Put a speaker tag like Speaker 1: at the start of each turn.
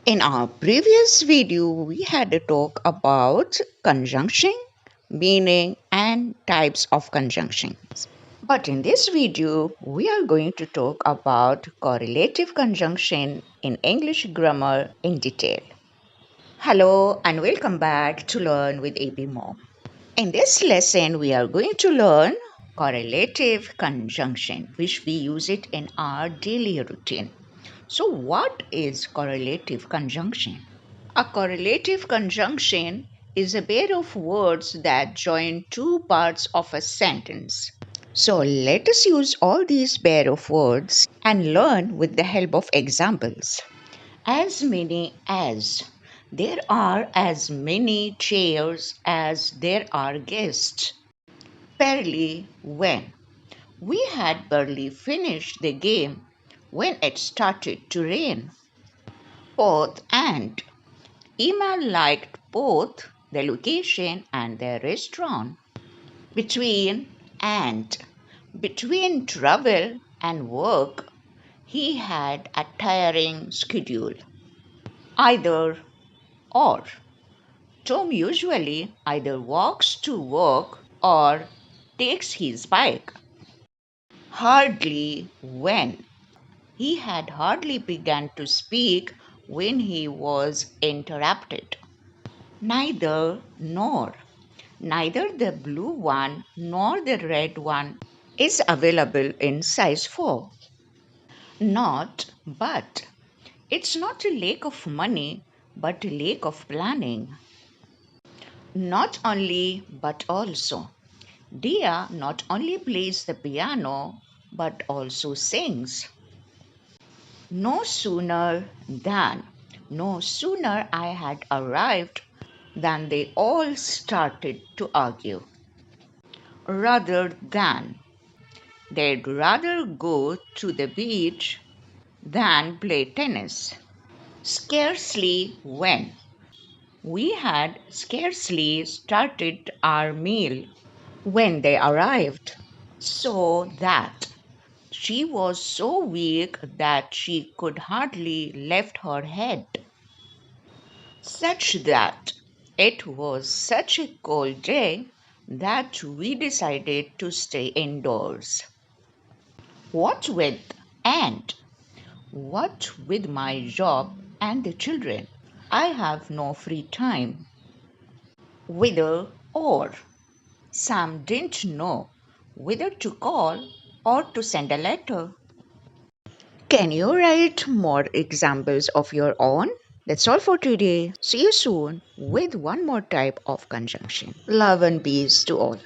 Speaker 1: In our previous video, we had a talk about conjunction, meaning, and types of conjunctions. But in this video, we are going to talk about correlative conjunction in English grammar in detail. Hello and welcome back to Learn with ABmom. In this lesson, we are going to learn correlative conjunction, which we use it in our daily routine. So, what is correlative conjunction? A correlative conjunction is a pair of words that join two parts of a sentence. So, let us use all these pair of words and learn with the help of examples. As many as. There are as many chairs as there are guests. Barely when. We had barely finished the game when it started to rain. Both and. Emma liked both the location and the restaurant. Between and. Between travel and work, he had a tiring schedule. Either or. Tom usually either walks to work or takes his bike. Hardly when. He had hardly begun to speak when he was interrupted. Neither nor. Neither the blue one nor the red one is available in size 4. Not but. It's not a lack of money, but a lack of planning. Not only, but also. Dia not only plays the piano, but also sings. No sooner than. No sooner I had arrived than they all started to argue. Rather than. They'd rather go to the beach than play tennis. Scarcely when. We had scarcely started our meal when they arrived, so that she was so weak that she could hardly lift her head. Such that it was such a cold day that we decided to stay indoors. What with and what with my job and the children, I have no free time. Whether or. Sam didn't know whether to call or to send a letter. Can you write more examples of your own? That's all for today. See you soon with one more type of conjunction. Love and peace to all.